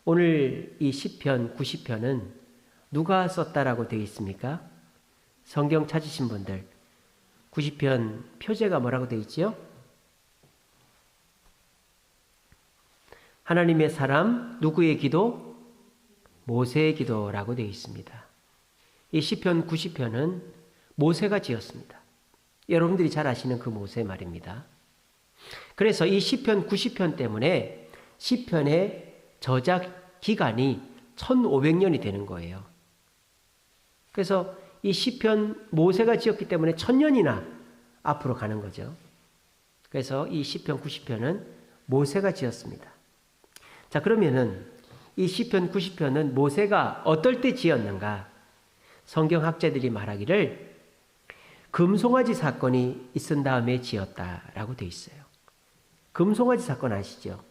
오늘 이 시편 90편은 누가 썼다라고 되어 있습니까? 성경 찾으신 분들 90편 표제가 뭐라고 되어 있지요? 하나님의 사람 누구의 기도? 모세의 기도라고 되어 있습니다. 이 시편 90편은 모세가 지었습니다. 여러분들이 잘 아시는 그 모세 말입니다. 그래서 이 시편 90편 때문에 시편의 저작 기간이 1500년이 되는 거예요. 그래서 이 시편 모세가 지었기 때문에 1000년이나 앞으로 가는 거죠. 그래서 이 시편 90편은 모세가 지었습니다. 자, 그러면은 이 시편 90편은 모세가 어떨 때 지었는가? 성경학자들이 말하기를 금송아지 사건이 있은 다음에 지었다라고 되어 있어요. 금송아지 사건 아시죠?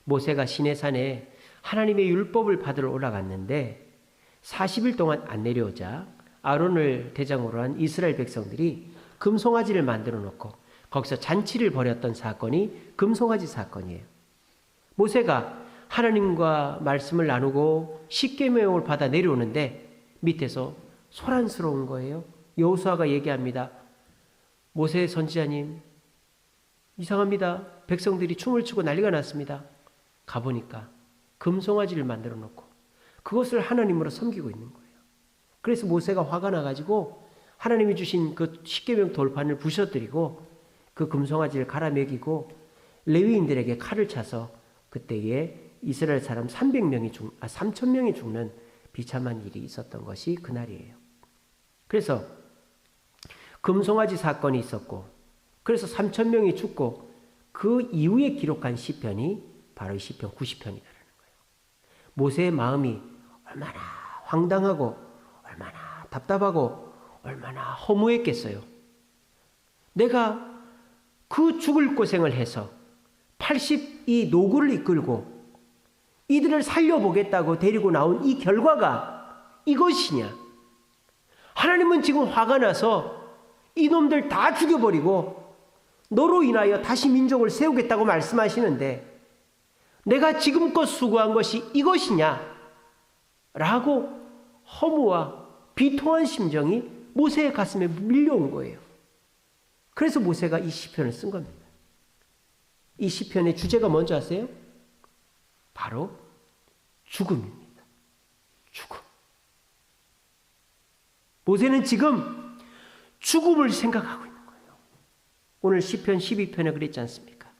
모세가 시내산에 하나님의 율법을 받으러 올라갔는데 40일 동안 안 내려오자 아론을 대장으로 한 이스라엘 백성들이 금송아지를 만들어 놓고 거기서 잔치를 벌였던 사건이 금송아지 사건이에요. 모세가 하나님과 말씀을 나누고 십계명을 받아 내려오는데 밑에서 소란스러운 거예요. 여호수아가 얘기합니다. 모세 선지자님, 이상합니다. 백성들이 춤을 추고 난리가 났습니다. 가보니까 금송아지를 만들어 놓고 그것을 하나님으로 섬기고 있는 거예요. 그래서 모세가 화가 나가지고 하나님이 주신 그 십계명 돌판을 부셔뜨리고 그 금송아지를 갈아 먹이고 레위인들에게 칼을 차서 그때에 이스라엘 사람 3,000명이 죽는 비참한 일이 있었던 것이 그날이에요. 그래서 금송아지 사건이 있었고 그래서 3,000명이 죽고 그 이후에 기록한 시편이 바로 이 시편 90편이라는 거예요. 모세의 마음이 얼마나 황당하고 얼마나 답답하고 얼마나 허무했겠어요. 내가 그 죽을 고생을 해서 80이 노구를 이끌고 이들을 살려보겠다고 데리고 나온 이 결과가 이것이냐? 하나님은 지금 화가 나서 이놈들 다 죽여버리고 너로 인하여 다시 민족을 세우겠다고 말씀하시는데 내가 지금껏 수고한 것이 이것이냐? 라고 허무와 비통한 심정이 모세의 가슴에 밀려온 거예요. 그래서 모세가 이 시편을 쓴 겁니다. 이 시편의 주제가 뭔지 아세요? 바로 죽음입니다. 죽음. 모세는 지금 죽음을 생각하고 있는 거예요. 오늘 시편 12편에 그랬지 않습니까?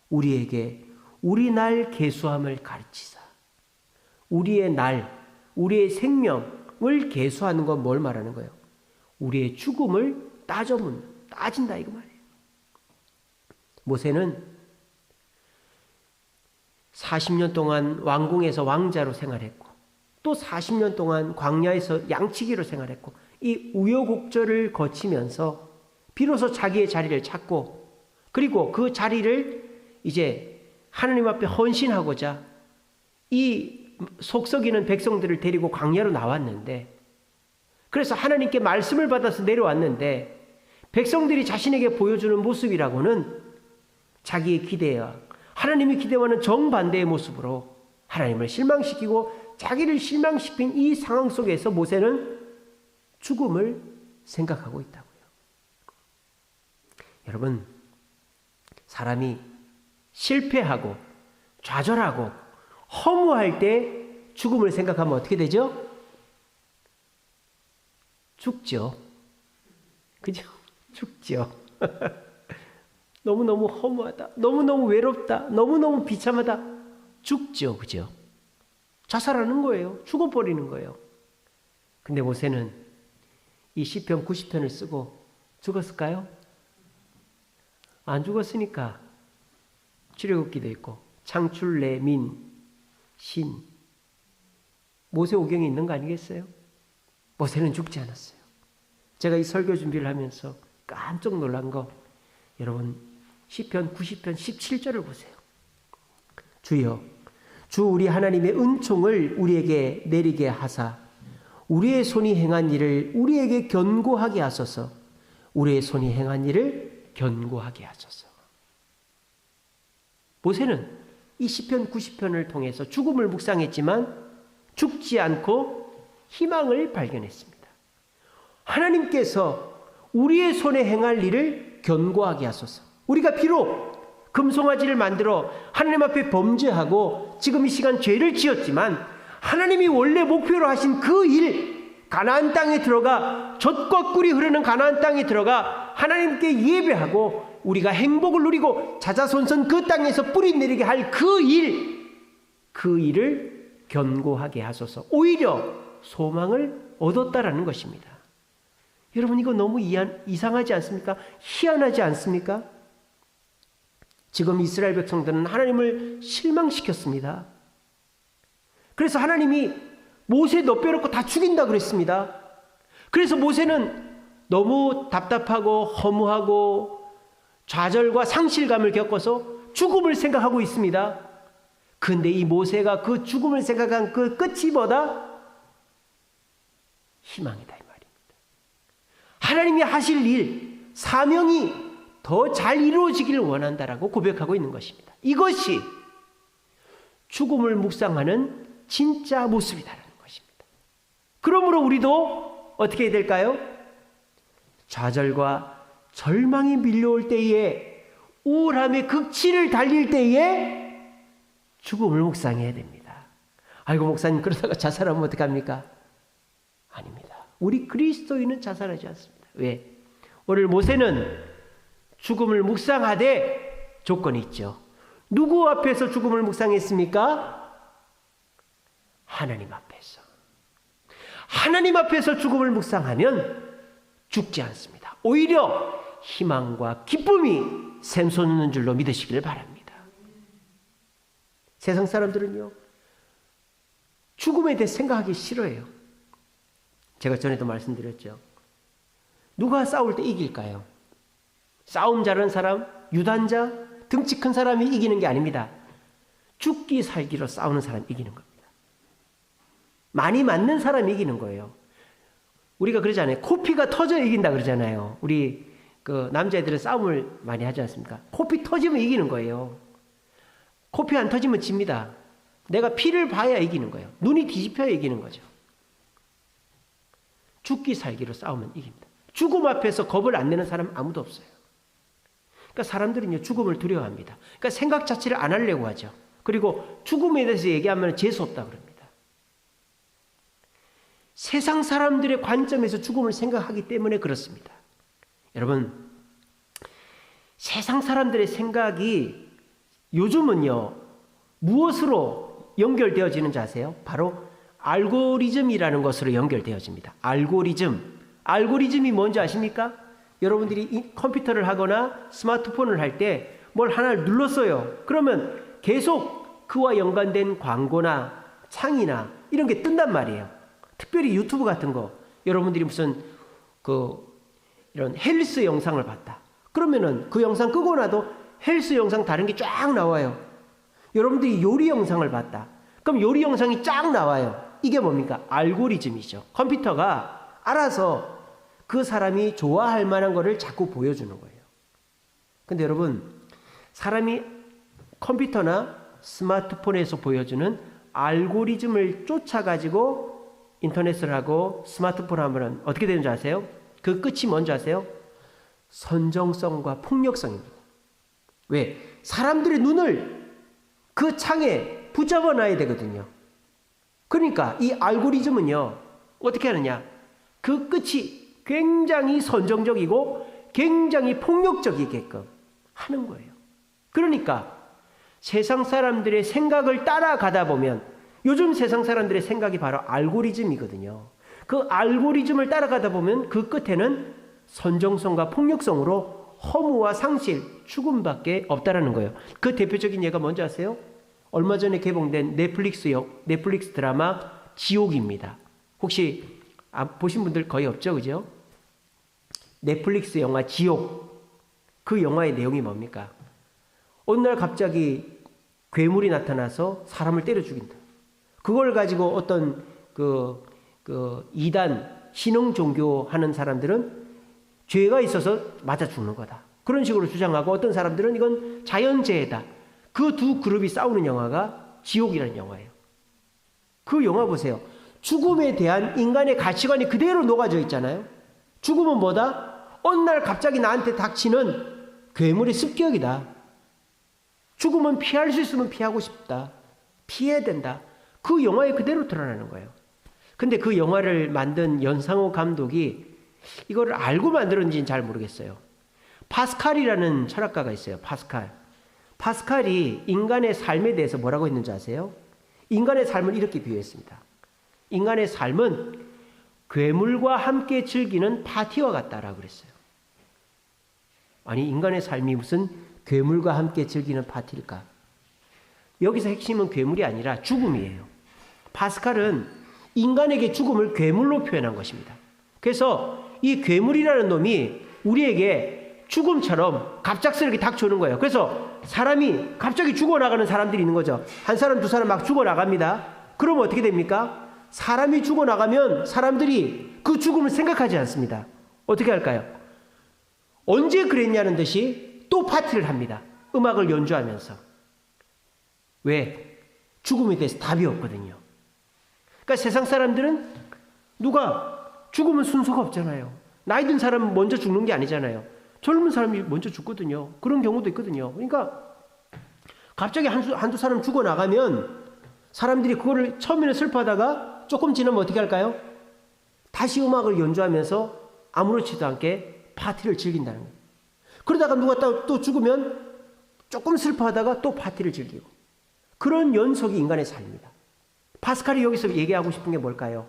우리에게 우리 날 계수함을 가르치사. 우리의 날, 우리의 생명을 계수하는 건 뭘 말하는 거예요? 우리의 죽음을 따진다 이거 말이에요. 모세는 40년 동안 왕궁에서 왕자로 생활했고 또 40년 동안 광야에서 양치기로 생활했고 이 우여곡절을 거치면서 비로소 자기의 자리를 찾고 그리고 그 자리를 이제 하나님 앞에 헌신하고자 이 속썩이는 백성들을 데리고 광야로 나왔는데 그래서 하나님께 말씀을 받아서 내려왔는데 백성들이 자신에게 보여주는 모습이라고는 자기의 기대와 하나님이 기대와는 정반대의 모습으로 하나님을 실망시키고 자기를 실망시킨 이 상황 속에서 모세는 죽음을 생각하고 있다고요. 여러분, 사람이 실패하고 좌절하고 허무할 때 죽음을 생각하면 어떻게 되죠? 죽죠. 그죠? 죽죠. 너무너무 허무하다. 너무너무 외롭다. 너무너무 비참하다. 죽죠. 그죠? 자살하는 거예요. 죽어버리는 거예요. 근데 모세는 이 시편 90편을 쓰고 죽었을까요? 안 죽었으니까 출애굽기도 있고 창출, 내, 민, 신 모세오경이 있는 거 아니겠어요? 모세는 죽지 않았어요. 제가 이 설교 준비를 하면서 깜짝 놀란 거 여러분 시편 90편 17절을 보세요. 주여 주 우리 하나님의 은총을 우리에게 내리게 하사 우리의 손이 행한 일을 우리에게 견고하게 하소서. 우리의 손이 행한 일을 견고하게 하소서. 모세는 이 시편 90편을 통해서 죽음을 묵상했지만 죽지 않고 희망을 발견했습니다. 하나님께서 우리의 손에 행할 일을 견고하게 하소서. 우리가 비록 금송아지를 만들어 하나님 앞에 범죄하고 지금 이 시간 죄를 지었지만 하나님이 원래 목표로 하신 그 일, 가나안 땅에 들어가 젖과 꿀이 흐르는 가나안 땅에 들어가 하나님께 예배하고 우리가 행복을 누리고 자자손손 그 땅에서 뿌리 내리게 할 그 일을 견고하게 하소서. 오히려 소망을 얻었다라는 것입니다. 여러분, 이거 너무 이상하지 않습니까? 희한하지 않습니까? 지금 이스라엘 백성들은 하나님을 실망시켰습니다. 그래서 하나님이 모세 너 빼놓고 다 죽인다 그랬습니다. 그래서 모세는 너무 답답하고 허무하고 좌절과 상실감을 겪어서 죽음을 생각하고 있습니다. 근데 이 모세가 그 죽음을 생각한 그 끝이 뭐다? 희망이다 이 말입니다. 하나님이 하실 일, 사명이 더 잘 이루어지기를 원한다라고 고백하고 있는 것입니다. 이것이 죽음을 묵상하는 진짜 모습이다라는 것입니다. 그러므로 우리도 어떻게 해야 될까요? 좌절과 절망이 밀려올 때에, 우울함의 극치를 달릴 때에 죽음을 묵상해야 됩니다. 아이고 목사님, 그러다가 자살하면 어떡합니까? 아닙니다. 우리 그리스도인은 자살하지 않습니다. 왜? 오늘 모세는 죽음을 묵상하되 조건이 있죠. 누구 앞에서 죽음을 묵상했습니까? 하나님 앞에서. 하나님 앞에서 죽음을 묵상하면 죽지 않습니다. 오히려 희망과 기쁨이 샘솟는 줄로 믿으시기를 바랍니다. 세상 사람들은요, 죽음에 대해 생각하기 싫어해요. 제가 전에도 말씀드렸죠. 누가 싸울 때 이길까요? 싸움 잘하는 사람, 유단자, 등치 큰 사람이 이기는 게 아닙니다. 죽기 살기로 싸우는 사람이 이기는 겁니다. 많이 맞는 사람이 이기는 거예요. 우리가 그러잖아요. 코피가 터져 이긴다 그러잖아요. 우리 그 남자애들은 싸움을 많이 하지 않습니까? 코피 터지면 이기는 거예요. 코피 안 터지면 집니다. 내가 피를 봐야 이기는 거예요. 눈이 뒤집혀야 이기는 거죠. 죽기 살기로 싸우면 이깁니다. 죽음 앞에서 겁을 안 내는 사람 아무도 없어요. 그러니까 사람들은요, 죽음을 두려워합니다. 그러니까 생각 자체를 안 하려고 하죠. 그리고 죽음에 대해서 얘기하면 재수없다 그럽니다. 세상 사람들의 관점에서 죽음을 생각하기 때문에 그렇습니다. 여러분, 세상 사람들의 생각이 요즘은요, 무엇으로 연결되어지는지 아세요? 바로 알고리즘이라는 것으로 연결되어집니다. 알고리즘이 뭔지 아십니까? 여러분들이 컴퓨터를 하거나 스마트폰을 할 때 뭘 하나를 눌렀어요. 그러면 계속 그와 연관된 광고나 창이나 이런 게 뜬단 말이에요. 특별히 유튜브 같은 거, 여러분들이 무슨 이런 헬스 영상을 봤다. 그러면은 그 영상 끄고 나도 헬스 영상 다른 게 쫙 나와요. 여러분들이 요리 영상을 봤다. 그럼 요리 영상이 쫙 나와요. 이게 뭡니까? 알고리즘이죠. 컴퓨터가 알아서 그 사람이 좋아할 만한 거를 자꾸 보여주는 거예요. 근데 여러분, 사람이 컴퓨터나 스마트폰에서 보여주는 알고리즘을 쫓아가지고 인터넷을 하고 스마트폰을 하면 어떻게 되는지 아세요? 그 끝이 뭔지 아세요? 선정성과 폭력성입니다. 왜? 사람들의 눈을 그 창에 붙잡아 놔야 되거든요. 그러니까 이 알고리즘은요, 어떻게 하느냐? 그 끝이 굉장히 선정적이고 굉장히 폭력적이게끔 하는 거예요. 그러니까 세상 사람들의 생각을 따라가다 보면, 요즘 세상 사람들의 생각이 바로 알고리즘이거든요. 그 알고리즘을 따라가다 보면 그 끝에는 선정성과 폭력성으로 허무와 상실, 죽음밖에 없다라는 거예요. 그 대표적인 예가 뭔지 아세요? 얼마 전에 개봉된 넷플릭스 드라마 지옥입니다. 혹시 보신 분들 거의 없죠, 그죠? 넷플릭스 영화 지옥. 그 영화의 내용이 뭡니까? 어느 날 갑자기 괴물이 나타나서 사람을 때려 죽인다. 그걸 가지고 어떤 이단 신흥 종교 하는 사람들은 죄가 있어서 맞아 죽는 거다. 그런 식으로 주장하고, 어떤 사람들은 이건 자연재해다. 그 두 그룹이 싸우는 영화가 지옥이라는 영화예요. 그 영화 보세요. 죽음에 대한 인간의 가치관이 그대로 녹아져 있잖아요. 죽음은 뭐다? 어느 날 갑자기 나한테 닥치는 괴물의 습격이다. 죽음은 피할 수 있으면 피하고 싶다. 피해야 된다. 그 영화에 그대로 드러나는 거예요. 근데 그 영화를 만든 연상호 감독이 이걸 알고 만들었는지는 잘 모르겠어요. 파스칼이라는 철학가가 있어요. 파스칼이 인간의 삶에 대해서 뭐라고 했는지 아세요? 인간의 삶을 이렇게 비유했습니다. 인간의 삶은 괴물과 함께 즐기는 파티와 같다라고 그랬어요. 아니, 인간의 삶이 무슨 괴물과 함께 즐기는 파티일까? 여기서 핵심은 괴물이 아니라 죽음이에요. 파스칼은 인간에게 죽음을 괴물로 표현한 것입니다. 그래서 이 괴물이라는 놈이 우리에게 죽음처럼 갑작스럽게 닥쳐오는 거예요. 그래서 사람이 갑자기 죽어나가는 사람들이 있는 거죠. 한 사람, 두 사람 막 죽어나갑니다. 그러면 어떻게 됩니까? 사람이 죽어나가면 사람들이 그 죽음을 생각하지 않습니다. 어떻게 할까요? 언제 그랬냐는 듯이 또 파티를 합니다. 음악을 연주하면서. 왜? 죽음에 대해서 답이 없거든요. 그러니까 세상 사람들은 죽으면 순서가 없잖아요. 나이 든 사람은 먼저 죽는 게 아니잖아요. 젊은 사람이 먼저 죽거든요. 그런 경우도 있거든요. 그러니까 갑자기 한두 사람 죽어나가면 사람들이 그거를 처음에는 슬퍼하다가 조금 지나면 어떻게 할까요? 다시 음악을 연주하면서 아무렇지도 않게 파티를 즐긴다는 거예요. 그러다가 누가 또 죽으면 조금 슬퍼하다가 또 파티를 즐기고, 그런 연속이 인간의 삶입니다. 파스칼이 여기서 얘기하고 싶은 게 뭘까요?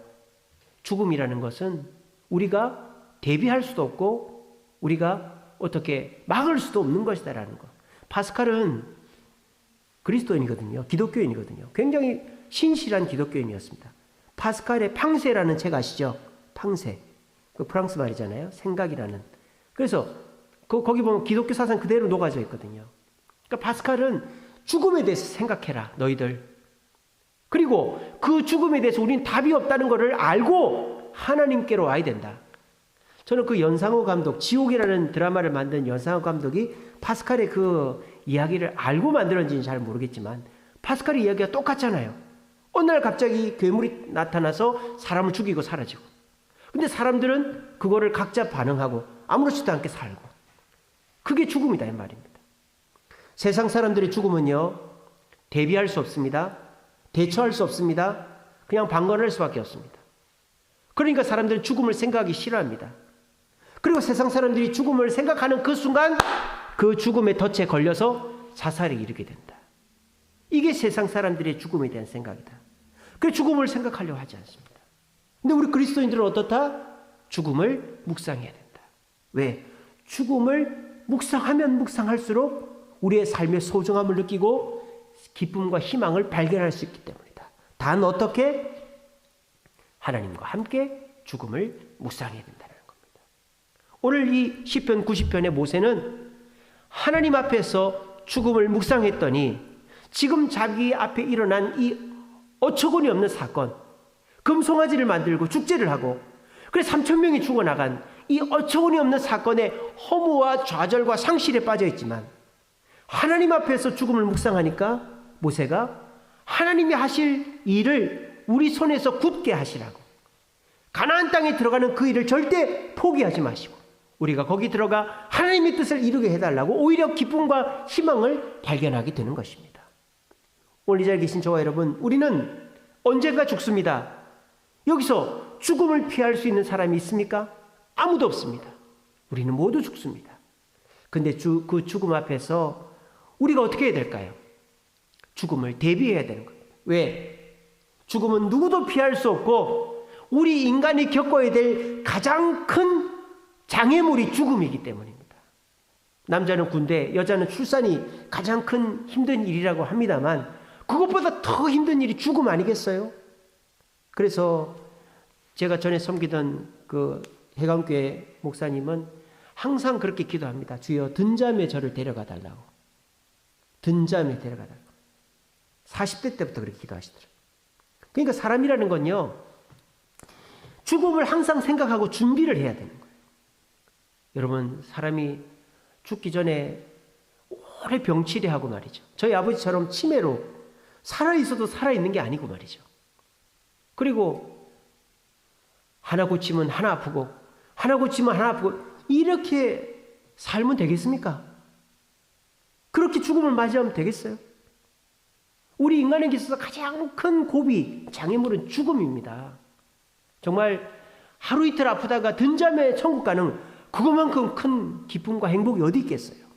죽음이라는 것은 우리가 대비할 수도 없고 우리가 어떻게 막을 수도 없는 것이다라는 것. 파스칼은 그리스도인이거든요. 기독교인이거든요. 굉장히 신실한 기독교인이었습니다. 파스칼의 팡세라는 책 아시죠? 팡세. 그 프랑스 말이잖아요. 생각이라는. 그래서 거기 보면 기독교 사상 그대로 녹아져 있거든요. 그러니까 파스칼은 죽음에 대해서 생각해라, 너희들. 그리고 그 죽음에 대해서 우리는 답이 없다는 것을 알고 하나님께로 와야 된다. 저는 그 연상호 감독, 지옥이라는 드라마를 만든 연상호 감독이 파스칼의 그 이야기를 알고 만들었는지는 잘 모르겠지만 파스칼의 이야기가 똑같잖아요. 어느 날 갑자기 괴물이 나타나서 사람을 죽이고 사라지고. 근데 사람들은 그거를 각자 반응하고 아무렇지도 않게 살고. 그게 죽음이다 이 말입니다. 세상 사람들의 죽음은요, 대비할 수 없습니다. 대처할 수 없습니다. 그냥 방관할 수밖에 없습니다. 그러니까 사람들은 죽음을 생각하기 싫어합니다. 그리고 세상 사람들이 죽음을 생각하는 그 순간 그 죽음의 덫에 걸려서 자살에 이르게 된다. 이게 세상 사람들의 죽음에 대한 생각이다. 그래서 죽음을 생각하려고 하지 않습니다. 근데 우리 그리스도인들은 어떻다? 죽음을 묵상해야 된다. 왜? 죽음을 묵상하면 묵상할수록 우리의 삶의 소중함을 느끼고 기쁨과 희망을 발견할 수 있기 때문이다. 단 어떻게? 하나님과 함께 죽음을 묵상해야 된다는 겁니다. 오늘 이 시편 90편의 모세는 하나님 앞에서 죽음을 묵상했더니 지금 자기 앞에 일어난 이 어처구니 없는 사건, 금송아지를 만들고 축제를 하고 그래서 3,000명이 죽어나간 이 어처구니 없는 사건에 허무와 좌절과 상실에 빠져 있지만 하나님 앞에서 죽음을 묵상하니까 모세가 하나님이 하실 일을 우리 손에서 굳게 하시라고, 가나안 땅에 들어가는 그 일을 절대 포기하지 마시고 우리가 거기 들어가 하나님의 뜻을 이루게 해달라고 오히려 기쁨과 희망을 발견하게 되는 것입니다. 오늘 이 자리에 계신 저와 여러분, 우리는 언젠가 죽습니다. 여기서 죽음을 피할 수 있는 사람이 있습니까? 아무도 없습니다. 우리는 모두 죽습니다. 근데 그 죽음 앞에서 우리가 어떻게 해야 될까요? 죽음을 대비해야 되는 겁니다. 왜? 죽음은 누구도 피할 수 없고 우리 인간이 겪어야 될 가장 큰 장애물이 죽음이기 때문입니다. 남자는 군대, 여자는 출산이 가장 큰 힘든 일이라고 합니다만 그것보다 더 힘든 일이 죽음 아니겠어요? 그래서 제가 전에 섬기던 그 해감교회 목사님은 항상 그렇게 기도합니다. 주여 든잠에 저를 데려가 달라고. 든잠에 데려가 달라고. 40대 때부터 그렇게 기도하시더라고요. 그러니까 사람이라는 건요, 죽음을 항상 생각하고 준비를 해야 되는 거예요. 여러분, 사람이 죽기 전에 오래 병치레하고 말이죠. 저희 아버지처럼 치매로 살아있어도 살아있는 게 아니고 말이죠. 그리고 하나 고치면 하나 아프고 하나 고치면 하나 아프고 이렇게 살면 되겠습니까? 그렇게 죽음을 맞이하면 되겠어요? 우리 인간에게 있어서 가장 큰 고비, 장애물은 죽음입니다. 정말 하루 이틀 아프다가 든잠에 천국 가는 그것만큼 큰 기쁨과 행복이 어디 있겠어요?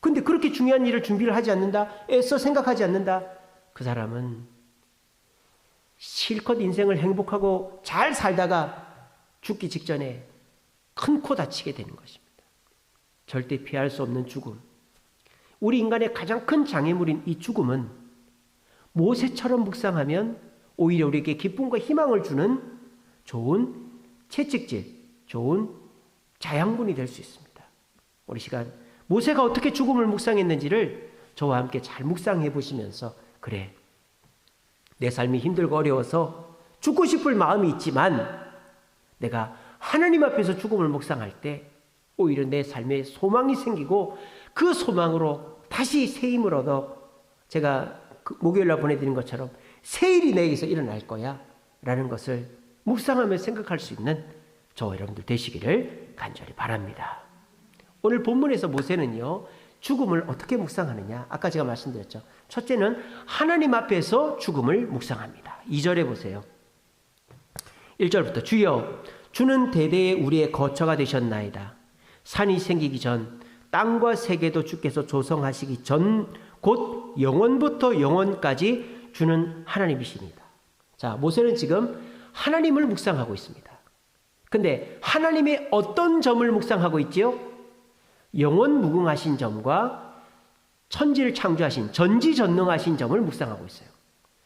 근데 그렇게 중요한 일을 준비를 하지 않는다, 애써 생각하지 않는다, 그 사람은 실컷 인생을 행복하고 잘 살다가 죽기 직전에 큰 코 다치게 되는 것입니다. 절대 피할 수 없는 죽음. 우리 인간의 가장 큰 장애물인 이 죽음은 모세처럼 묵상하면 오히려 우리에게 기쁨과 희망을 주는 좋은 채찍질, 좋은 자양분이 될 수 있습니다. 우리 시간 모세가 어떻게 죽음을 묵상했는지를 저와 함께 잘 묵상해 보시면서, 그래, 내 삶이 힘들고 어려워서 죽고 싶을 마음이 있지만 내가 하나님 앞에서 죽음을 묵상할 때 오히려 내 삶에 소망이 생기고 그 소망으로 다시 새 힘을 얻어, 제가 목요일날 보내드린 것처럼 새 일이 내게서 일어날 거야 라는 것을 묵상하며 생각할 수 있는 저와 여러분들 되시기를 간절히 바랍니다. 오늘 본문에서 모세는요, 죽음을 어떻게 묵상하느냐, 아까 제가 말씀드렸죠. 첫째는 하나님 앞에서 죽음을 묵상합니다. 2절에 보세요. 1절부터 주여 주는 대대에 우리의 거처가 되셨나이다. 산이 생기기 전 땅과 세계도 주께서 조성하시기 전 곧 영원부터 영원까지 주는 하나님이십니다. 자, 모세는 지금 하나님을 묵상하고 있습니다. 근데 하나님의 어떤 점을 묵상하고 있지요? 영원무궁하신 점과 천지를 창조하신 전지전능하신 점을 묵상하고 있어요.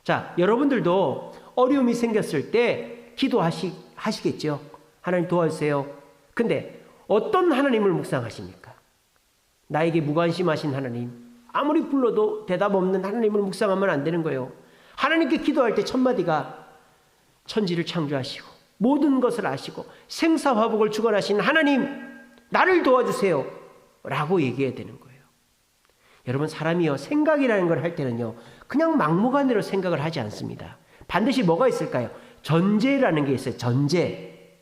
자, 여러분들도 어려움이 생겼을 때 기도하시겠죠? 하나님 도와주세요. 근데 어떤 하나님을 묵상하십니까? 나에게 무관심하신 하나님, 아무리 불러도 대답 없는 하나님을 묵상하면 안 되는 거예요. 하나님께 기도할 때 첫 마디가 천지를 창조하시고 모든 것을 아시고 생사화복을 주관하신 하나님, 나를 도와주세요 라고 얘기해야 되는 거예요. 여러분, 사람이요, 생각이라는 걸 할 때는요, 그냥 막무가내로 생각을 하지 않습니다. 반드시 뭐가 있을까요? 전제라는 게 있어요. 전제.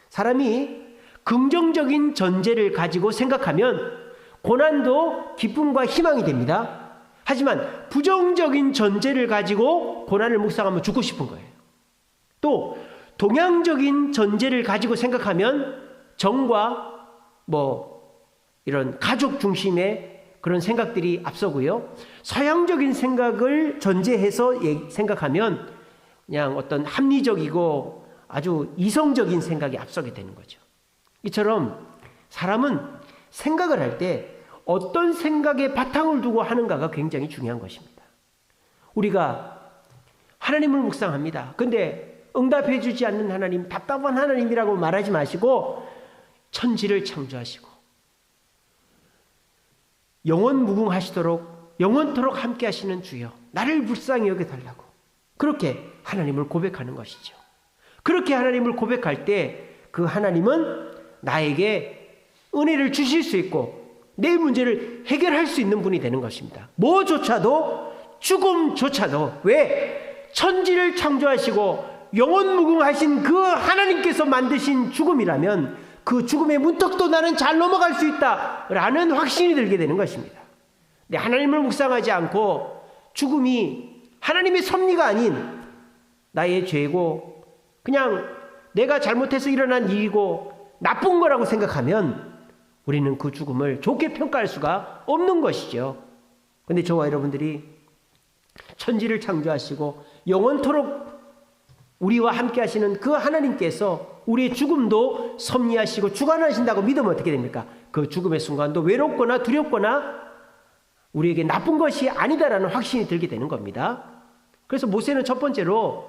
사람이 긍정적인 전제를 가지고 생각하면 고난도 기쁨과 희망이 됩니다. 하지만 부정적인 전제를 가지고 고난을 묵상하면 죽고 싶은 거예요. 또 동양적인 전제를 가지고 생각하면 정과 이런 가족 중심의 그런 생각들이 앞서고요. 서양적인 생각을 전제해서 생각하면 그냥 어떤 합리적이고 아주 이성적인 생각이 앞서게 되는 거죠. 이처럼 사람은 생각을 할 때 어떤 생각에 바탕을 두고 하는가가 굉장히 중요한 것입니다. 우리가 하나님을 묵상합니다. 근데 응답해 주지 않는 하나님, 답답한 하나님이라고 말하지 마시고 천지를 창조하시고 영원무궁하시도록 영원토록 함께 하시는 주여, 나를 불쌍히 여겨달라고, 그렇게 하나님을 고백하는 것이죠. 그렇게 하나님을 고백할 때 그 하나님은 나에게 은혜를 주실 수 있고 내 문제를 해결할 수 있는 분이 되는 것입니다. 뭐조차도, 죽음조차도. 왜? 천지를 창조하시고 영원무궁하신 그 하나님께서 만드신 죽음이라면 그 죽음의 문턱도 나는 잘 넘어갈 수 있다라는 확신이 들게 되는 것입니다. 근데 하나님을 묵상하지 않고 죽음이 하나님의 섭리가 아닌 나의 죄고 그냥 내가 잘못해서 일어난 일이고 나쁜 거라고 생각하면 우리는 그 죽음을 좋게 평가할 수가 없는 것이죠. 그런데 저와 여러분들이 천지를 창조하시고 영원토록 우리와 함께 하시는 그 하나님께서 우리의 죽음도 섭리하시고 주관하신다고 믿으면 어떻게 됩니까? 그 죽음의 순간도 외롭거나 두렵거나 우리에게 나쁜 것이 아니다라는 확신이 들게 되는 겁니다. 그래서 모세는 첫 번째로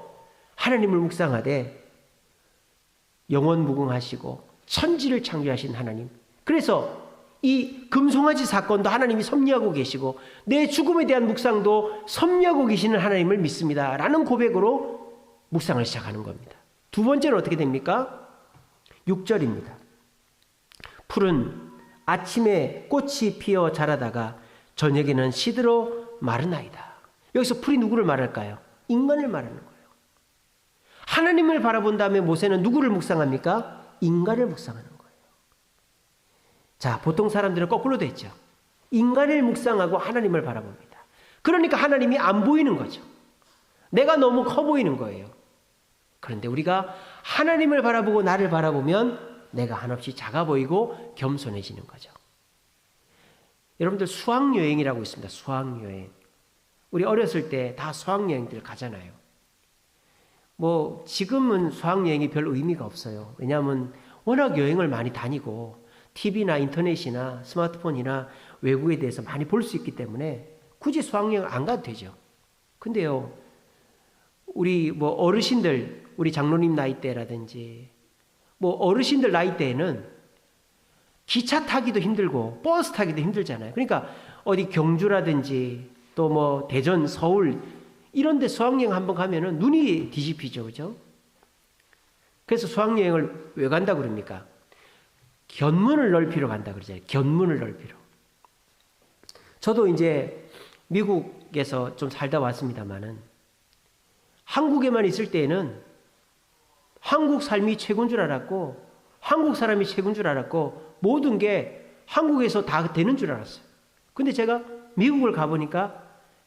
하나님을 묵상하되 영원무궁하시고 천지를 창조하신 하나님, 그래서 이 금송아지 사건도 하나님이 섭리하고 계시고 내 죽음에 대한 묵상도 섭리하고 계시는 하나님을 믿습니다 라는 고백으로 묵상을 시작하는 겁니다. 두 번째는 어떻게 됩니까? 6절입니다. 풀은 아침에 꽃이 피어 자라다가 저녁에는 시들어 마르나이다. 여기서 풀이 누구를 말할까요? 인간을 말하는 거예요. 하나님을 바라본 다음에 모세는 누구를 묵상합니까? 인간을 묵상하는 거예요. 자, 보통 사람들은 거꾸로 됐죠. 인간을 묵상하고 하나님을 바라봅니다. 그러니까 하나님이 안 보이는 거죠. 내가 너무 커 보이는 거예요. 그런데 우리가 하나님을 바라보고 나를 바라보면 내가 한없이 작아 보이고 겸손해지는 거죠. 여러분들 수학여행이라고 있습니다. 수학여행. 우리 어렸을 때 다 수학여행들 가잖아요. 뭐 지금은 수학여행이 별 의미가 없어요. 왜냐하면 워낙 여행을 많이 다니고 TV나 인터넷이나 스마트폰이나 외국에 대해서 많이 볼 수 있기 때문에 굳이 수학여행 안 가도 되죠. 근데요, 우리 뭐 어르신들, 우리 장로님 나이 때라든지 뭐 어르신들 나이 때에는 기차 타기도 힘들고 버스 타기도 힘들잖아요. 그러니까 어디 경주라든지 또 뭐 대전, 서울 이런 데 수학여행 한번 가면은 눈이 뒤집히죠. 그죠? 그래서 수학여행을 왜 간다고 그럽니까? 견문을 넓히러 간다 그러잖아요. 견문을 넓히러. 저도 이제 미국에서 좀 살다 왔습니다만은 한국에만 있을 때에는 한국 삶이 최고인 줄 알았고 한국 사람이 최고인 줄 알았고 모든 게 한국에서 다 되는 줄 알았어요. 근데 제가 미국을 가보니까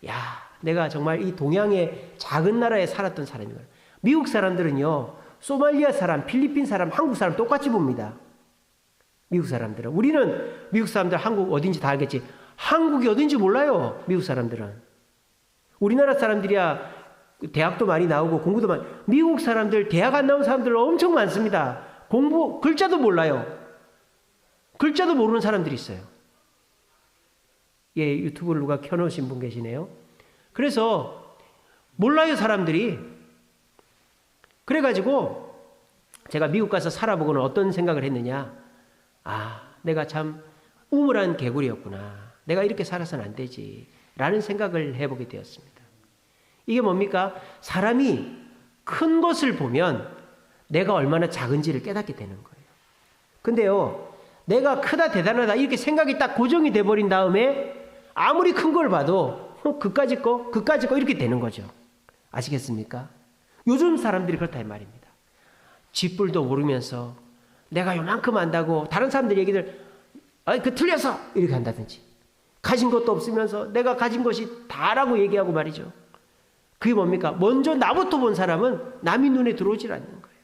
야, 내가 정말 이 동양의 작은 나라에 살았던 사람이거든요. 미국 사람들은요, 소말리아 사람, 필리핀 사람, 한국 사람 똑같이 봅니다. 미국 사람들은. 우리는 미국 사람들 한국 어딘지 다 알겠지. 한국이 어딘지 몰라요. 미국 사람들은. 우리나라 사람들이야 대학도 많이 나오고 공부도 많이. 미국 사람들 대학 안 나온 사람들 엄청 많습니다. 공부 글자도 몰라요. 글자도 모르는 사람들이 있어요. 예, 유튜브를 누가 켜놓으신 분 계시네요. 그래서 몰라요, 사람들이. 그래가지고 제가 미국 가서 살아보고는 어떤 생각을 했느냐. 아, 내가 참 우물한 개구리였구나. 내가 이렇게 살아서는 안 되지. 라는 생각을 해보게 되었습니다. 이게 뭡니까? 사람이 큰 것을 보면 내가 얼마나 작은지를 깨닫게 되는 거예요. 근데요, 내가 크다 대단하다 이렇게 생각이 딱 고정이 돼버린 다음에 아무리 큰 걸 봐도 그까짓 거 이렇게 되는 거죠. 아시겠습니까? 요즘 사람들이 그렇다 이 말입니다. 쥐뿔도 모르면서 내가 요만큼 안다고 다른 사람들 얘기들 그 틀려서 이렇게 한다든지 가진 것도 없으면서 내가 가진 것이 다라고 얘기하고 말이죠. 그게 뭡니까? 먼저 나부터 본 사람은 남이 눈에 들어오질 않는 거예요.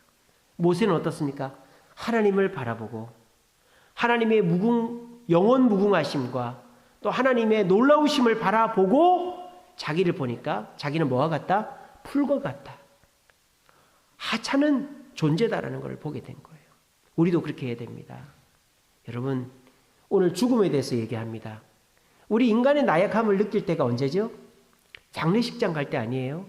모세는 어떻습니까? 하나님을 바라보고 하나님의 영원 무궁하심과 또 하나님의 놀라우심을 바라보고 자기를 보니까 자기는 뭐와 같다? 풀과 같다. 하찮은 존재다라는 걸 보게 된 거예요. 우리도 그렇게 해야 됩니다. 여러분, 오늘 죽음에 대해서 얘기합니다. 우리 인간의 나약함을 느낄 때가 언제죠? 장례식장 갈 때 아니에요?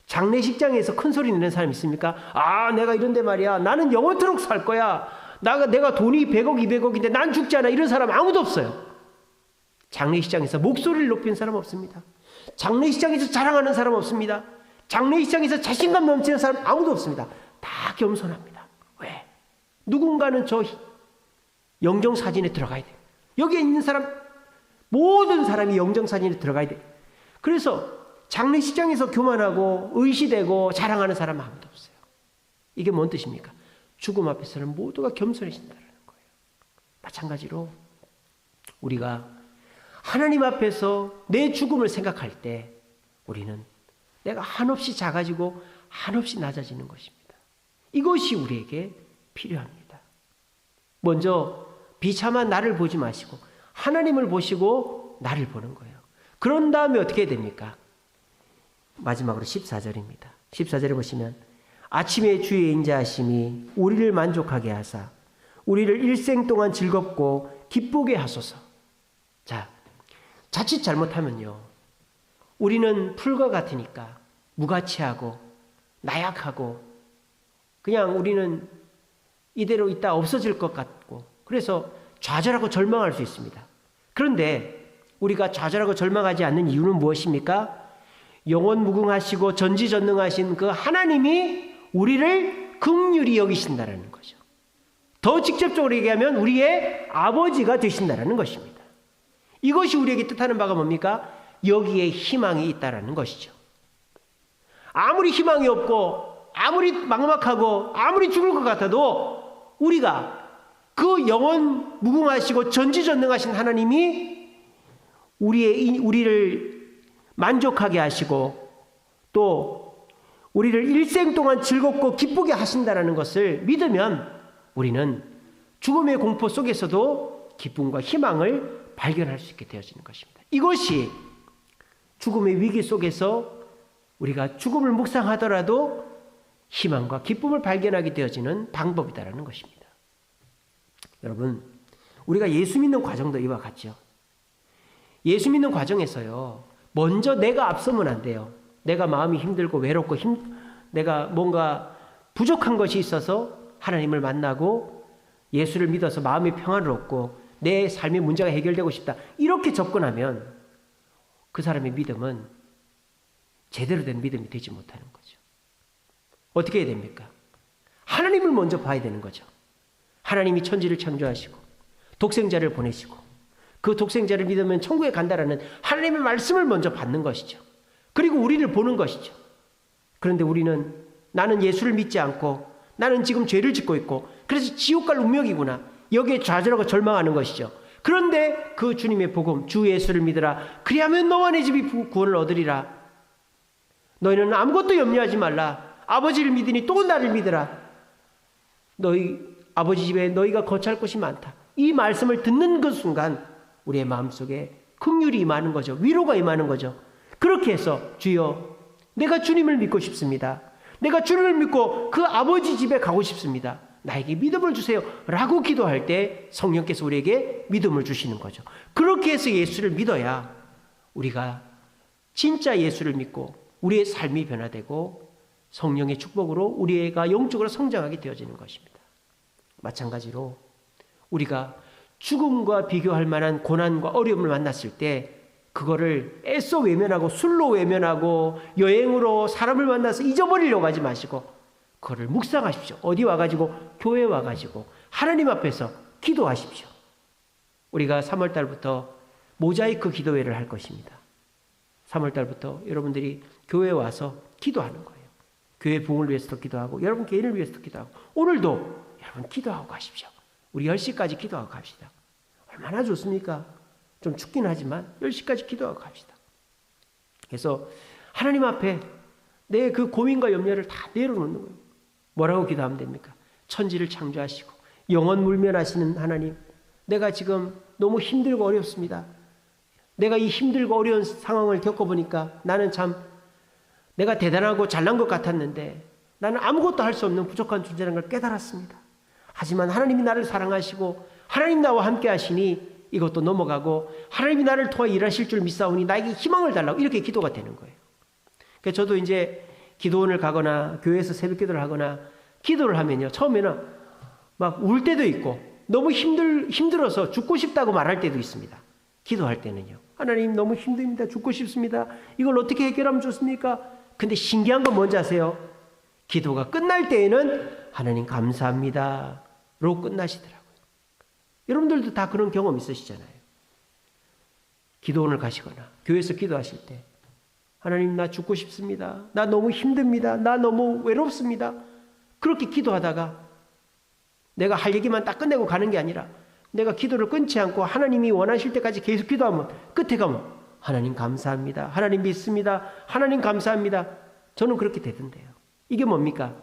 장례식장에서 큰 소리 내는 사람 있습니까? 아, 내가 이런데 말이야. 나는 영원토록 살 거야. 내가 돈이 100억, 200억인데 난 죽지 않아. 이런 사람 아무도 없어요. 장례식장에서 목소리를 높이는 사람 없습니다. 장례식장에서 자랑하는 사람 없습니다. 장례식장에서 자신감 넘치는 사람 아무도 없습니다. 다 겸손합니다. 왜? 누군가는 저 영정사진에 들어가야 돼요. 여기에 있는 사람, 모든 사람이 영정사진에 들어가야 돼요. 그래서 장례식장에서 교만하고 의시되고 자랑하는 사람 아무도 없어요. 이게 뭔 뜻입니까? 죽음 앞에서는 모두가 겸손해진다는 거예요. 마찬가지로 우리가 하나님 앞에서 내 죽음을 생각할 때 우리는 내가 한없이 작아지고 한없이 낮아지는 것입니다. 이것이 우리에게 필요합니다. 먼저 비참한 나를 보지 마시고 하나님을 보시고 나를 보는 거예요. 그런 다음에 어떻게 해야 됩니까? 마지막으로 14절입니다. 14절에 보시면 아침에 주의 인자하심이 우리를 만족하게 하사 우리를 일생 동안 즐겁고 기쁘게 하소서. 자, 자칫 잘못하면요, 우리는 풀과 같으니까 무가치하고 나약하고 그냥 우리는 이대로 있다 없어질 것 같고 그래서 좌절하고 절망할 수 있습니다. 그런데 우리가 좌절하고 절망하지 않는 이유는 무엇입니까? 영원 무궁하시고 전지전능하신 그 하나님이 우리를 긍휼히 여기신다라는 거죠. 더 직접적으로 얘기하면 우리의 아버지가 되신다라는 것입니다. 이것이 우리에게 뜻하는 바가 뭡니까? 여기에 희망이 있다라는 것이죠. 아무리 희망이 없고 아무리 막막하고 아무리 죽을 것 같아도 우리가 그 영원 무궁하시고 전지전능하신 하나님이 우리를 만족하게 하시고 또 우리를 일생 동안 즐겁고 기쁘게 하신다는 것을 믿으면 우리는 죽음의 공포 속에서도 기쁨과 희망을 발견할 수 있게 되어지는 것입니다. 이것이 죽음의 위기 속에서 우리가 죽음을 묵상하더라도 희망과 기쁨을 발견하게 되어지는 방법이다라는 것입니다. 여러분, 우리가 예수 믿는 과정도 이와 같죠. 예수 믿는 과정에서요, 먼저 내가 앞서면 안 돼요. 내가 마음이 힘들고 외롭고 내가 뭔가 부족한 것이 있어서 하나님을 만나고 예수를 믿어서 마음의 평안을 얻고 내 삶의 문제가 해결되고 싶다. 이렇게 접근하면 그 사람의 믿음은 제대로 된 믿음이 되지 못하는 거죠. 어떻게 해야 됩니까? 하나님을 먼저 봐야 되는 거죠. 하나님이 천지를 창조하시고 독생자를 보내시고 그 독생자를 믿으면 천국에 간다라는 하나님의 말씀을 먼저 받는 것이죠. 그리고 우리를 보는 것이죠. 그런데 우리는 나는 예수를 믿지 않고 나는 지금 죄를 짓고 있고 그래서 지옥 갈 운명이구나. 여기에 좌절하고 절망하는 것이죠. 그런데 그 주님의 복음, 주 예수를 믿으라. 그리하면 너와 내 집이 구원을 얻으리라. 너희는 아무것도 염려하지 말라. 아버지를 믿으니 또 나를 믿으라. 너희 아버지 집에 너희가 거처할 곳이 많다. 이 말씀을 듣는 그 순간 우리의 마음속에 긍휼이 임하는 거죠. 위로가 임하는 거죠. 그렇게 해서 주여 내가 주님을 믿고 싶습니다. 내가 주님을 믿고 그 아버지 집에 가고 싶습니다. 나에게 믿음을 주세요. 라고 기도할 때 성령께서 우리에게 믿음을 주시는 거죠. 그렇게 해서 예수를 믿어야 우리가 진짜 예수를 믿고 우리의 삶이 변화되고 성령의 축복으로 우리가 영적으로 성장하게 되어지는 것입니다. 마찬가지로 우리가 죽음과 비교할 만한 고난과 어려움을 만났을 때 그거를 애써 외면하고 술로 외면하고 여행으로 사람을 만나서 잊어버리려고 하지 마시고 그거를 묵상하십시오. 어디 와가지고 교회 와가지고 하나님 앞에서 기도하십시오. 우리가 3월달부터 모자이크 기도회를 할 것입니다. 3월달부터 여러분들이 교회에 와서 기도하는 거예요. 교회 부흥을 위해서도 기도하고 여러분 개인을 위해서도 기도하고 오늘도 여러분 기도하고 가십시오. 우리 10시까지 기도하고 갑시다. 얼마나 좋습니까? 좀 춥긴 하지만 10시까지 기도하고 갑시다. 그래서 하나님 앞에 내 그 고민과 염려를 다 내려놓는 거예요. 뭐라고 기도하면 됩니까? 천지를 창조하시고 영원 물면하시는 하나님, 내가 지금 너무 힘들고 어렵습니다. 내가 이 힘들고 어려운 상황을 겪어보니까 나는 참 내가 대단하고 잘난 것 같았는데 나는 아무것도 할 수 없는 부족한 존재라는 걸 깨달았습니다. 하지만 하나님이 나를 사랑하시고 하나님 나와 함께 하시니 이것도 넘어가고 하나님이 나를 통해 일하실 줄 믿사오니 나에게 희망을 달라고 이렇게 기도가 되는 거예요. 그러니까 저도 이제 기도원을 가거나 교회에서 새벽 기도를 하거나 기도를 하면요. 처음에는 막 울 때도 있고 너무 힘들어서 죽고 싶다고 말할 때도 있습니다. 기도할 때는요. 하나님 너무 힘듭니다. 죽고 싶습니다. 이걸 어떻게 해결하면 좋습니까? 근데 신기한 건 뭔지 아세요? 기도가 끝날 때에는 하나님 감사합니다. 로 끝나시더라고요. 여러분들도 다 그런 경험 있으시잖아요. 기도원을 가시거나 교회에서 기도하실 때 하나님 나 죽고 싶습니다. 나 너무 힘듭니다. 나 너무 외롭습니다. 그렇게 기도하다가 내가 할 얘기만 딱 끝내고 가는 게 아니라 내가 기도를 끊지 않고 하나님이 원하실 때까지 계속 기도하면 끝에 가면 하나님 감사합니다. 하나님 믿습니다. 하나님 감사합니다. 저는 그렇게 되던데요. 이게 뭡니까?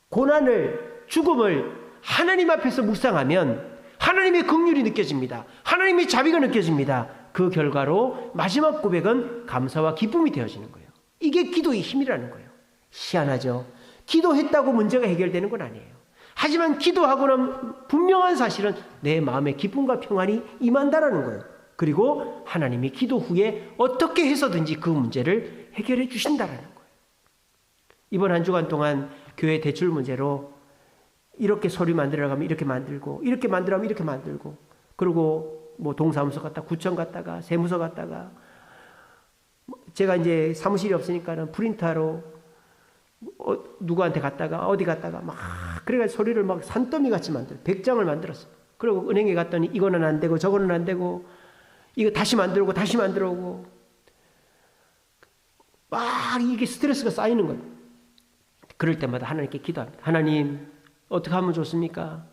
고난을, 죽음을 하나님 앞에서 묵상하면 하나님의 긍휼이 느껴집니다. 하나님의 자비가 느껴집니다. 그 결과로 마지막 고백은 감사와 기쁨이 되어지는 거예요. 이게 기도의 힘이라는 거예요. 희한하죠? 기도했다고 문제가 해결되는 건 아니에요. 하지만 기도하고 나면 분명한 사실은 내 마음에 기쁨과 평안이 임한다라는 거예요. 그리고 하나님이 기도 후에 어떻게 해서든지 그 문제를 해결해 주신다라는 거예요. 이번 한 주간 동안 교회 대출 문제로 이렇게 서류 만들어가면 이렇게 만들고 이렇게 만들어가면 이렇게 만들고 그리고 뭐 동사무소 갔다가 구청 갔다가 세무서 갔다가 제가 이제 사무실이 없으니까는 프린터로 누구한테 갔다가 어디 갔다가 막 그래가지고 서류를 막 산더미 같이 만들어 100장을 만들었어요. 그리고 은행에 갔더니 이거는 안 되고 저거는 안 되고 이거 다시 만들고 다시 만들어 오고 막 이게 스트레스가 쌓이는 거예요. 그럴 때마다 하나님께 기도합니다. 하나님, 어떻게 하면 좋습니까?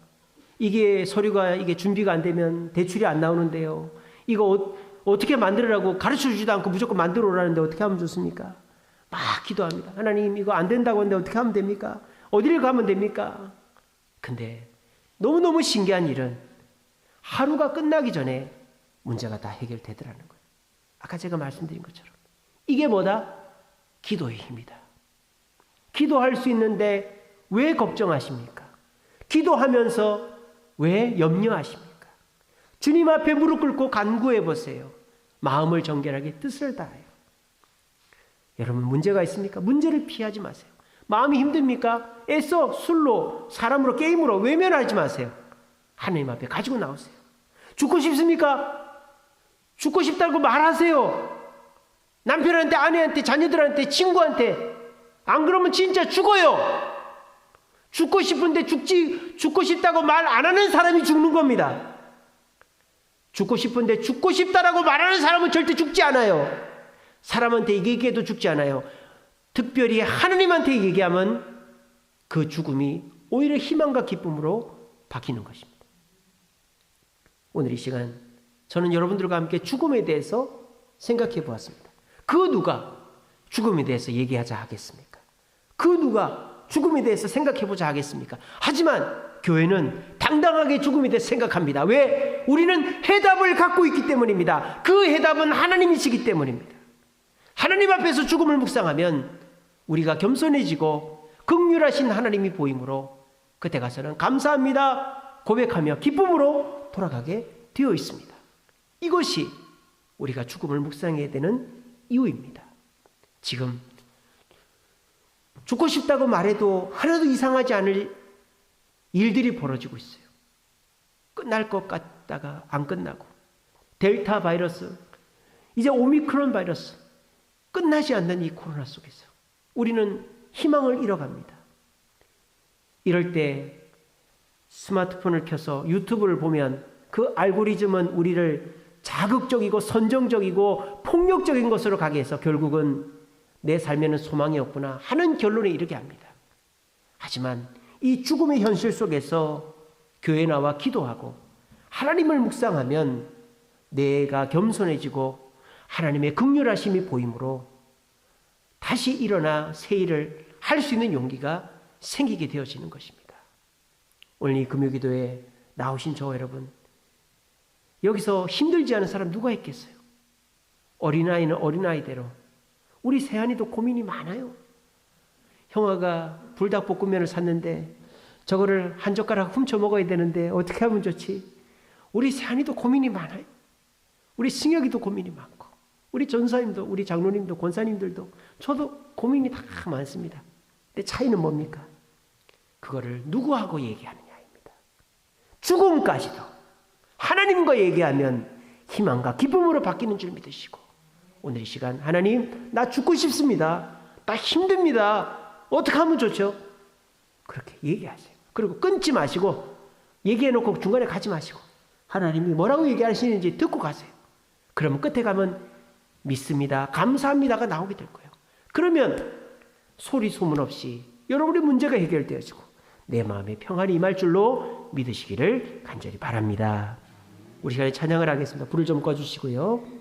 이게 서류가 이게 준비가 안 되면 대출이 안 나오는데요. 이거 어떻게 만들으라고 가르쳐 주지도 않고 무조건 만들어 오라는데 어떻게 하면 좋습니까? 막 기도합니다. 하나님, 이거 안 된다고 하는데 어떻게 하면 됩니까? 어디를 가면 됩니까? 근데 너무너무 신기한 일은 하루가 끝나기 전에 문제가 다 해결되더라는 거예요. 아까 제가 말씀드린 것처럼. 이게 뭐다? 기도의 힘이다. 기도할 수 있는데 왜 걱정하십니까? 기도하면서 왜 염려하십니까? 주님 앞에 무릎 꿇고 간구해 보세요. 마음을 정결하게 뜻을 다해요. 여러분, 문제가 있습니까? 문제를 피하지 마세요. 마음이 힘듭니까? 애써 술로, 사람으로, 게임으로 외면하지 마세요. 하나님 앞에 가지고 나오세요. 죽고 싶습니까? 죽고 싶다고 말하세요. 남편한테, 아내한테, 자녀들한테, 친구한테. 안 그러면 진짜 죽어요. 죽고 싶은데 죽고 싶다고 말 안 하는 사람이 죽는 겁니다. 죽고 싶은데 죽고 싶다라고 말하는 사람은 절대 죽지 않아요. 사람한테 얘기해도 죽지 않아요. 특별히 하나님한테 얘기하면 그 죽음이 오히려 희망과 기쁨으로 바뀌는 것입니다. 오늘 이 시간 저는 여러분들과 함께 죽음에 대해서 생각해 보았습니다. 그 누가 죽음에 대해서 얘기하자 하겠습니까? 그 누가 죽음에 대해서 생각해 보자 하겠습니까? 하지만 교회는 당당하게 죽음에 대해서 생각합니다. 왜? 우리는 해답을 갖고 있기 때문입니다. 그 해답은 하나님이시기 때문입니다. 하나님 앞에서 죽음을 묵상하면 우리가 겸손해지고 긍휼하신 하나님이 보이므로 그때 가서는 감사합니다 고백하며 기쁨으로 돌아가게 되어 있습니다. 이것이 우리가 죽음을 묵상해야 되는 이유입니다. 지금 죽고 싶다고 말해도 하나도 이상하지 않을 일들이 벌어지고 있어요. 끝날 것 같다가 안 끝나고, 델타 바이러스, 이제 오미크론 바이러스, 끝나지 않는 이 코로나 속에서 우리는 희망을 잃어갑니다. 이럴 때 스마트폰을 켜서 유튜브를 보면 그 알고리즘은 우리를 자극적이고 선정적이고 폭력적인 것으로 가게 해서 결국은 내 삶에는 소망이 없구나 하는 결론에 이르게 합니다. 하지만 이 죽음의 현실 속에서 교회에 나와 기도하고 하나님을 묵상하면 내가 겸손해지고 하나님의 긍휼하심이 보이므로 다시 일어나 새 일을 할 수 있는 용기가 생기게 되어지는 것입니다. 오늘 이 금요기도에 나오신 저 여러분, 여기서 힘들지 않은 사람 누가 있겠어요? 어린아이는 어린아이대로, 우리 세한이도 고민이 많아요. 형아가 불닭볶음면을 샀는데 저거를 한 젓가락 훔쳐 먹어야 되는데 어떻게 하면 좋지? 우리 세한이도 고민이 많아요. 우리 승혁이도 고민이 많고, 우리 전사님도, 우리 장로님도, 권사님들도, 저도 고민이 다 많습니다. 근데 차이는 뭡니까? 그거를 누구하고 얘기하느냐입니다. 죽음까지도 하나님과 얘기하면 희망과 기쁨으로 바뀌는 줄 믿으시고, 오늘 이 시간 하나님, 나 죽고 싶습니다. 나 힘듭니다. 어떻게 하면 좋죠? 그렇게 얘기하세요. 그리고 끊지 마시고, 얘기해놓고 중간에 가지 마시고 하나님이 뭐라고 얘기하시는지 듣고 가세요. 그러면 끝에 가면 믿습니다, 감사합니다가 나오게 될 거예요. 그러면 소리 소문 없이 여러분의 문제가 해결되어지고 내 마음에 평안이 임할 줄로 믿으시기를 간절히 바랍니다. 우리 시간에 찬양을 하겠습니다. 불을 좀 꺼주시고요.